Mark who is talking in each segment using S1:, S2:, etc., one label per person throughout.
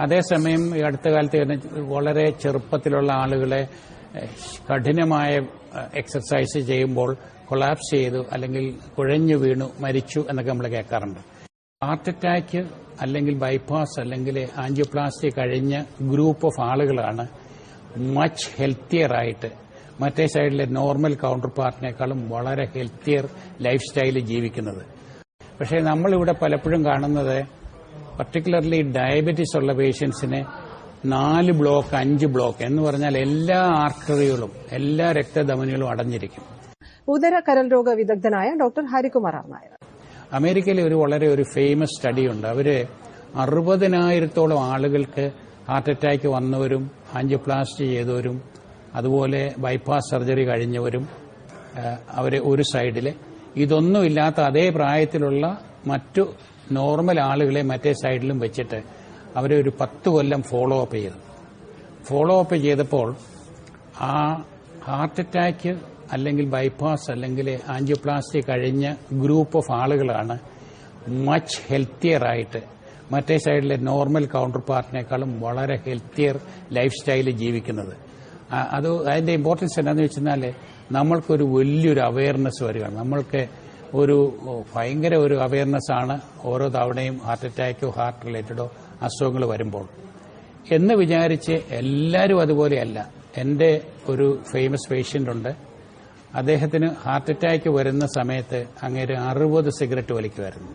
S1: അതേസമയം ഈ അടുത്ത കാലത്ത് വളരെ ചെറുപ്പത്തിലുള്ള ആളുകളെ കഠിനമായ എക്സർസൈസ് ചെയ്യുമ്പോൾ കൊളാപ്സ് ചെയ്തു അല്ലെങ്കിൽ കുഴഞ്ഞു വീണു മരിച്ചു എന്നൊക്കെ നമ്മൾ കേൾക്കാറുണ്ട്. ഹാർട്ട് അറ്റാക്ക് അല്ലെങ്കിൽ ബൈപ്പാസ് അല്ലെങ്കിൽ ആൻജിയോപ്ലാസ്റ്റി കഴിഞ്ഞ ഗ്രൂപ്പ് ഓഫ് ആളുകളാണ് മച്ച് ഹെൽത്തിയർ ആയിട്ട് മറ്റേ സൈഡിലെ നോർമൽ കൗണ്ടർ പാർട്ടിനേക്കാളും വളരെ ഹെൽത്തിയർ ലൈഫ് സ്റ്റൈലിൽ ജീവിക്കുന്നത്. പക്ഷേ നമ്മളിവിടെ പലപ്പോഴും കാണുന്നത് പർട്ടിക്കുലർലി ഡയബറ്റീസ് ഉള്ള പേഷ്യൻസിനെ 4 ബ്ലോക്ക് 5 ബ്ലോക്ക് എന്ന് പറഞ്ഞാൽ എല്ലാ ആർട്ടറികളും എല്ലാ രക്തധമനികളും അടഞ്ഞിരിക്കും.
S2: ഉദര കരൾ രോഗ വിദഗ്ധനായ ഡോക്ടർ ഹരികുമാർ നായർ.
S1: അമേരിക്കയിലെ വളരെ ഫേമസ് സ്റ്റഡിയുണ്ട്. അവര് 60,000-ഓളം ആളുകൾക്ക് ഹാർട്ട് അറ്റാക്ക് വന്നവരും ആൻജിയോപ്ലാസ്റ്റി ചെയ്തവരും അതുപോലെ ബൈപ്പാസ് സർജറി കഴിഞ്ഞവരും അവരെ ഒരു സൈഡില് ഇതൊന്നുമില്ലാത്ത അതേ പ്രായത്തിലുള്ള മറ്റു നോർമൽ ആളുകളെ മറ്റേ സൈഡിലും വെച്ചിട്ട് അവരെ ഒരു 10 കൊല്ലം ഫോളോ അപ്പ് ചെയ്തപ്പോൾ ആ ഹാർട്ട് അറ്റാക്ക് അല്ലെങ്കിൽ ബൈപ്പാസ് അല്ലെങ്കിൽ ആൻജിയോപ്ലാസ്റ്റി കഴിഞ്ഞ ഗ്രൂപ്പ് ഓഫ് ആളുകളാണ് മച്ച് ഹെൽത്തിയർ ആയിട്ട് മറ്റേ സൈഡിലെ നോർമൽ കൗണ്ടർ പാർട്ടിനേക്കാളും വളരെ ഹെൽത്തിയർ ലൈഫ് സ്റ്റൈലിൽ ജീവിക്കുന്നത്. അതിന്റെ ഇമ്പോർട്ടൻസ് എന്താണെന്ന് വെച്ചാൽ നമ്മൾക്കൊരു വലിയൊരു അവയർനെസ് വരികയാണ്. നമ്മൾക്ക് ഭയങ്കര ഒരു അവയർനെസ് ആണ് ഓരോ തവണയും ഹാർട്ട് അറ്റാക്കോ ഹാർട്ട് റിലേറ്റഡോ അസുഖങ്ങൾ വരുമ്പോൾ എന്ന് വിചാരിച്ച് എല്ലാവരും അതുപോലെയല്ല. എന്റെ ഒരു ഫേമസ് പേഷ്യന്റ് ഉണ്ട്. അദ്ദേഹത്തിന് ഹാർട്ട് അറ്റാക്ക് വരുന്ന സമയത്ത് അങ്ങേര് 60 സിഗരറ്റ് വലിക്കുമായിരുന്നു.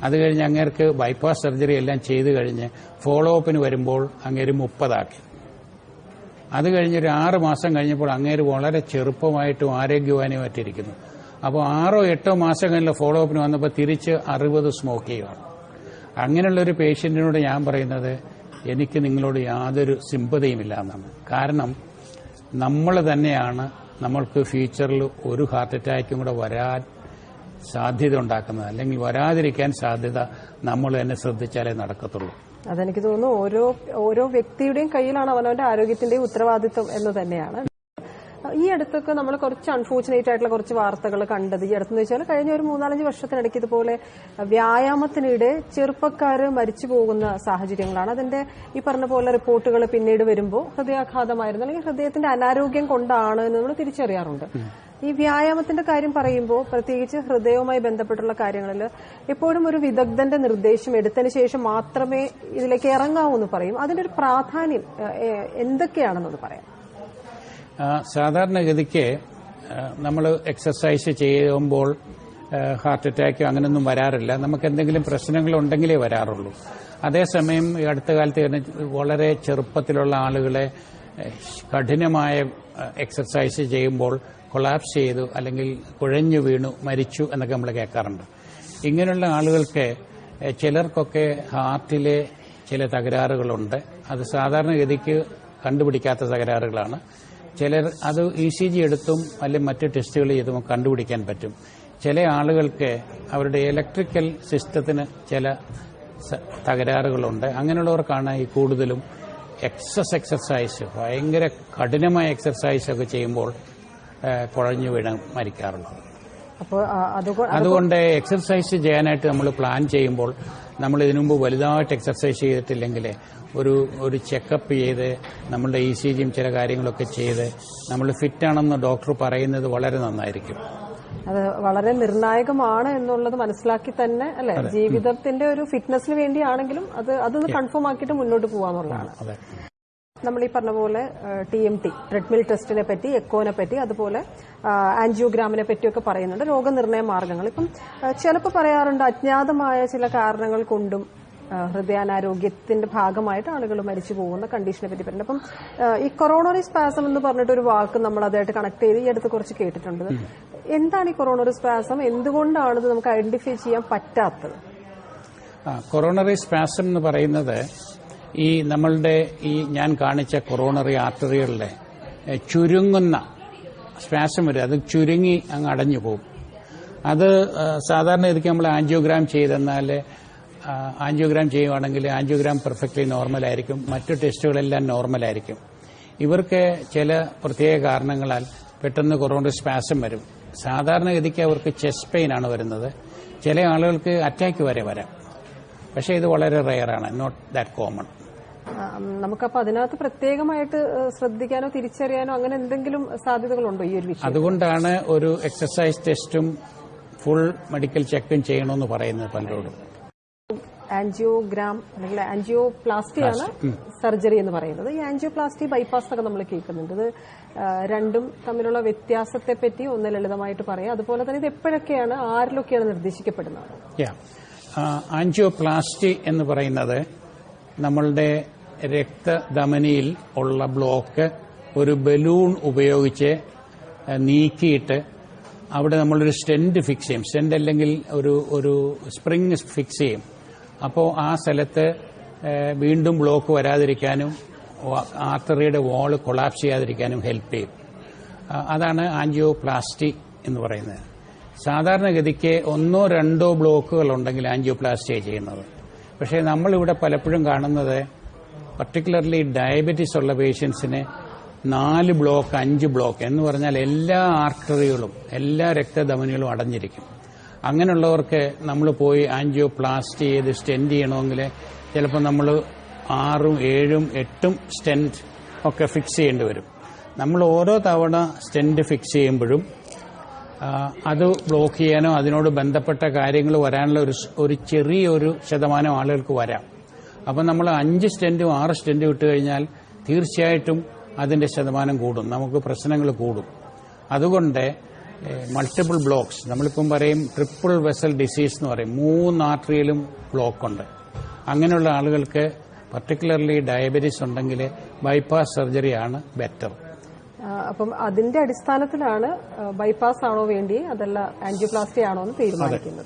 S1: അത് കഴിഞ്ഞ് അങ്ങേർക്ക് ബൈപ്പാസ് സർജറി എല്ലാം ചെയ്തു കഴിഞ്ഞ് ഫോളോ അപ്പിന് വരുമ്പോൾ അങ്ങേര് 30 ആക്കി. അത് കഴിഞ്ഞൊരു 6 മാസം കഴിഞ്ഞപ്പോൾ അങ്ങേര് വളരെ ചെറുപ്പമായിട്ടും ആരോഗ്യവാനുമായിട്ടിരിക്കുന്നു. അപ്പോൾ 6-8 മാസം കഴിഞ്ഞുള്ള ഫോളോ അപ്പിന് വന്നപ്പോൾ തിരിച്ച് 60 സ്മോക്ക് ചെയ്യുകയാണ്. അങ്ങനെയുള്ളൊരു പേഷ്യന്റിനോട് ഞാൻ പറയുന്നത് എനിക്ക് നിങ്ങളോട് യാതൊരു സിമ്പതിയുമില്ല എന്നാണ്. കാരണം നമ്മൾ തന്നെയാണ് നമ്മൾക്ക് ഫ്യൂച്ചറിൽ ഒരു ഹാർട്ട് അറ്റാക്കും കൂടെ വരാൻ സാധ്യത ഉണ്ടാക്കുന്നത്. അല്ലെങ്കിൽ വരാതിരിക്കാൻ സാധ്യത നമ്മൾ തന്നെ ശ്രദ്ധിച്ചാലേ നടക്കത്തുള്ളൂ.
S2: അതെനിക്ക് തോന്നുന്നു ഓരോ വ്യക്തിയുടെയും കയ്യിലാണ് അവനവന്റെ ആരോഗ്യത്തിന്റെയും ഉത്തരവാദിത്വം എന്ന് തന്നെയാണ്. ഈ അടുത്തൊക്കെ നമ്മൾ കുറച്ച് അൺഫോർച്ചുനേറ്റ് ആയിട്ടുള്ള കുറച്ച് വാർത്തകൾ കണ്ടത് ഈ അടുത്തെന്ന് വെച്ചാൽ കഴിഞ്ഞ ഒരു 3-4 വർഷത്തിനിടയ്ക്ക് ഇതുപോലെ വ്യായാമത്തിനിടെ ചെറുപ്പക്കാര് മരിച്ചു പോകുന്ന സാഹചര്യങ്ങളാണ്. അതിന്റെ ഈ പറഞ്ഞ പോലെ റിപ്പോർട്ടുകൾ പിന്നീട് വരുമ്പോൾ ഹൃദയാഘാതമായിരുന്നു അല്ലെങ്കിൽ ഹൃദയത്തിന്റെ അനാരോഗ്യം കൊണ്ടാണ് എന്ന് നമ്മൾ തിരിച്ചറിയാറുണ്ട്. ഈ വ്യായാമത്തിന്റെ കാര്യം പറയുമ്പോൾ പ്രത്യേകിച്ച് ഹൃദയവുമായി ബന്ധപ്പെട്ടുള്ള കാര്യങ്ങളിൽ എപ്പോഴും ഒരു വിദഗ്ധന്റെ നിർദ്ദേശം എടുത്തതിന് ശേഷം മാത്രമേ ഇതിലേക്ക് ഇറങ്ങാവൂ എന്ന് പറയും. അതിന്റെ ഒരു പ്രാധാന്യം എന്തൊക്കെയാണെന്നത് പറയാം.
S1: സാധാരണഗതിക്ക് നമ്മൾ എക്സർസൈസ് ചെയ്യുമ്പോൾ ഹാർട്ട് അറ്റാക്ക് അങ്ങനെയൊന്നും വരാറില്ല. നമുക്ക് എന്തെങ്കിലും പ്രശ്നങ്ങളുണ്ടെങ്കിലേ വരാറുള്ളൂ. അതേസമയം ഈ അടുത്ത കാലത്ത് വളരെ ചെറുപ്പത്തിലുള്ള ആളുകളെ കഠിനമായ എക്സർസൈസ് ചെയ്യുമ്പോൾ കൊളാപ്സ് ചെയ്തു അല്ലെങ്കിൽ കുഴഞ്ഞു വീണു മരിച്ചു എന്നൊക്കെ നമ്മൾ കേൾക്കാറുണ്ട്. ഇങ്ങനെയുള്ള ആളുകൾക്ക് ചിലർക്കൊക്കെ ഹാർട്ടിലെ ചില തകരാറുകളുണ്ട്. അത് സാധാരണഗതിക്ക് കണ്ടുപിടിക്കാത്ത തകരാറുകളാണ്. ചിലർ അത് ECG എടുത്തും അല്ലെങ്കിൽ മറ്റ് ടെസ്റ്റുകൾ ചെയ്തും കണ്ടുപിടിക്കാൻ പറ്റും. ചില ആളുകൾക്ക് അവരുടെ ഇലക്ട്രിക്കൽ സിസ്റ്റത്തിന് ചില തകരാറുകളുണ്ട്. അങ്ങനെയുള്ളവർക്കാണ് ഈ കൂടുതലും എക്സസൈസ് ഭയങ്കര കഠിനമായ എക്സർസൈസ് ഒക്കെ ചെയ്യുമ്പോൾ കുഴഞ്ഞു വീണ് മരിക്കാറുള്ളത്. അതുകൊണ്ട് എക്സർസൈസ് ചെയ്യാനായിട്ട് നമ്മൾ പ്ലാൻ ചെയ്യുമ്പോൾ നമ്മൾ ഇതിനു മുമ്പ് വലുതായിട്ട് എക്സർസൈസ് ചെയ്തിട്ടില്ലെങ്കിൽ ഒരു ചെക്കപ്പ് ചെയ്ത് നമ്മളുടെ ECGയും ചില കാര്യങ്ങളൊക്കെ ചെയ്ത് നമ്മൾ ഫിറ്റാണെന്ന് ഡോക്ടർ പറയുന്നത് വളരെ നന്നായിരിക്കും.
S2: അത് വളരെ നിർണായകമാണ് എന്നുള്ളത് മനസ്സിലാക്കി തന്നെ അല്ലെ ജീവിതത്തിന്റെ ഒരു ഫിറ്റ്നസിന് വേണ്ടിയാണെങ്കിലും അതൊന്ന് കൺഫേം ആക്കിയിട്ട് മുന്നോട്ട് പോവാന്നുള്ളതാണ്. നമ്മൾ ഈ പറഞ്ഞ പോലെ TMT ട്രെഡ്മിൽ ടെസ്റ്റിനെ പറ്റി, എക്കോനെ പറ്റി, അതുപോലെ ആൻജിയോഗ്രാമിനെ പറ്റിയൊക്കെ പറയുന്നുണ്ട്. രോഗനിർണയ മാർഗങ്ങൾ ഇപ്പം ചിലപ്പോൾ പറയാറുണ്ട് അജ്ഞാതമായ ചില കാരണങ്ങൾ കൊണ്ടും ഹൃദയാനാരോഗ്യത്തിന്റെ ഭാഗമായിട്ട് ആളുകൾ മരിച്ചു പോകുന്ന കണ്ടീഷനെ പറ്റി പറയുന്നത്. അപ്പം ഈ കൊറോണറി സ്പാസം എന്ന് പറഞ്ഞിട്ട് ഒരു വാക്ക് നമ്മൾ അതായിട്ട് കണക്ട് ചെയ്ത് ഈ അടുത്ത് കുറച്ച് കേട്ടിട്ടുണ്ട്. എന്താണ് ഈ കൊറോണറി സ്പാസം? എന്തുകൊണ്ടാണ് ഇത് നമുക്ക് ഐഡന്റിഫൈ ചെയ്യാൻ പറ്റാത്തത്?
S1: കൊറോണറി സ്പാസം എന്ന് പറയുന്നത് ഈ നമ്മളുടെ ഞാൻ കാണിച്ച കൊറോണറി ആർട്ടറികളിലെ ചുരുങ്ങുന്ന സ്പാസം വരും. അത് ചുരുങ്ങി അങ്ങ് അടഞ്ഞു പോകും. അത് സാധാരണ ഇതിക്ക് നമ്മൾ ആൻജിയോഗ്രാം ചെയ്തെന്നാൽ ആൻജിയോഗ്രാം ചെയ്യുവാണെങ്കിൽ ആൻജിയോഗ്രാം പെർഫെക്റ്റ്ലി നോർമലായിരിക്കും. മറ്റു ടെസ്റ്റുകളെല്ലാം നോർമലായിരിക്കും. ഇവർക്ക് ചില പ്രത്യേക കാരണങ്ങളാൽ പെട്ടെന്ന് കൊറോണറി സ്പാസം വരും. സാധാരണഗതിക്ക് അവർക്ക് ചെസ്റ്റ് പെയിൻ ആണ് വരുന്നത്. ചില ആളുകൾക്ക് അറ്റാക്ക് വരെ വരാം. പക്ഷേ ഇത് വളരെ റെയറാണ്, നോട്ട് ദാറ്റ് കോമൺ.
S2: നമുക്കപ്പോൾ അതിനകത്ത് പ്രത്യേകമായിട്ട് ശ്രദ്ധിക്കാനോ തിരിച്ചറിയാനോ അങ്ങനെ എന്തെങ്കിലും സാധ്യതകളുണ്ടോ ഈ ഒരു വിഷയം?
S1: അതുകൊണ്ടാണ് ഒരു എക്സസൈസ് ടെസ്റ്റും ഫുൾ മെഡിക്കൽ ചെക്കും ചെയ്യണമെന്ന് പറയുന്നത് പലരോടും.
S2: ആൻജിയോഗ്രാം അല്ലെങ്കിൽ ആൻജിയോപ്ലാസ്റ്റിയാണ് സർജറി എന്ന് പറയുന്നത്. ഈ ആൻജിയോപ്ലാസ്റ്റി ബൈപ്പാസ് ഒക്കെ നമ്മൾ കേൾക്കുന്നുണ്ട്. ഇത് രണ്ടും തമ്മിലുള്ള വ്യത്യാസത്തെ പറ്റി ഒന്ന് ലളിതമായിട്ട് പറയാം. അതുപോലെ തന്നെ ഇത് എപ്പോഴൊക്കെയാണ് ആരിലൊക്കെയാണ് നിർദ്ദേശിക്കപ്പെടുന്നത്?
S1: ആൻജിയോപ്ലാസ്റ്റി എന്ന് പറയുന്നത് നമ്മളുടെ രക്തധമനിയിൽ ഉള്ള ബ്ലോക്ക് ഒരു ബലൂൺ ഉപയോഗിച്ച് നീക്കിയിട്ട് അവിടെ നമ്മളൊരു സ്റ്റെന്റ് ഫിക്സ് ചെയ്യും. സ്റ്റെന്റ് അല്ലെങ്കിൽ ഒരു സ്പ്രിങ് ഫിക്സ് ചെയ്യും. അപ്പോൾ ആ സ്ഥലത്ത് വീണ്ടും ബ്ലോക്ക് വരാതിരിക്കാനും ആർട്ടറിയുടെ വാള് കൊളാപ്സ് ചെയ്യാതിരിക്കാനും ഹെൽപ്പ് ചെയ്യും. അതാണ് ആൻജിയോപ്ലാസ്റ്റി എന്ന് പറയുന്നത്. സാധാരണഗതിക്ക് 1-2 ബ്ലോക്കുകൾ ഉണ്ടെങ്കിൽ ആൻജിയോപ്ലാസ്റ്റി ചെയ്യുന്നത്. പക്ഷേ നമ്മളിവിടെ പലപ്പോഴും കാണുന്നത് പർട്ടിക്കുലർലി ഡയബറ്റീസ് ഉള്ള പേഷ്യൻസിന് 4 ബ്ലോക്ക് 5 ബ്ലോക്ക് എന്ന് പറഞ്ഞാൽ എല്ലാ ആർട്ടറികളും എല്ലാ രക്തധമനികളും അടഞ്ഞിരിക്കും. അങ്ങനെയുള്ളവർക്ക് നമ്മൾ പോയി ആൻജിയോപ്ലാസ്റ്റി ചെയ്ത് സ്റ്റെന്റ് ചെയ്യണമെങ്കിൽ ചിലപ്പോൾ നമ്മൾ 6, 7, 8 സ്റ്റെന്റ് ഒക്കെ ഫിക്സ് ചെയ്യേണ്ടി വരും. നമ്മൾ ഓരോ തവണ സ്റ്റെന്റ് ഫിക്സ് ചെയ്യുമ്പോഴും അത് ബ്ലോക്ക് ചെയ്യാനോ അതിനോട് ബന്ധപ്പെട്ട കാര്യങ്ങൾ വരാനുള്ള ഒരു ചെറിയൊരു ശതമാനം ആളുകൾക്ക് വരാം. അപ്പം നമ്മൾ 5 സ്റ്റെന്റും 6 സ്റ്റെന്റും ഇട്ട് കഴിഞ്ഞാൽ തീർച്ചയായിട്ടും അതിന്റെ ശതമാനം കൂടും, നമുക്ക് പ്രശ്നങ്ങൾ കൂടും. അതുകൊണ്ട് മൾട്ടിപ്പിൾ ബ്ലോക്സ്, നമ്മളിപ്പം പറയും ട്രിപ്പിൾ വെസൽ ഡിസീസ് എന്ന് പറയും, 3 ആർട്ടറിയിലും ബ്ലോക്കുണ്ട്. അങ്ങനെയുള്ള ആളുകൾക്ക് പർട്ടിക്കുലർലി ഡയബറ്റീസ് ഉണ്ടെങ്കിൽ ബൈപ്പാസ് സർജറിയാണ് ബെറ്റർ.
S2: അപ്പം അതിന്റെ അടിസ്ഥാനത്തിലാണ് ബൈപ്പാസ് ആണോ വേണ്ടി അതല്ല ആൻജിയോപ്ലാസ്റ്റി ആണോ എന്ന്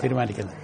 S2: തീരുമാനിക്കുന്നത്.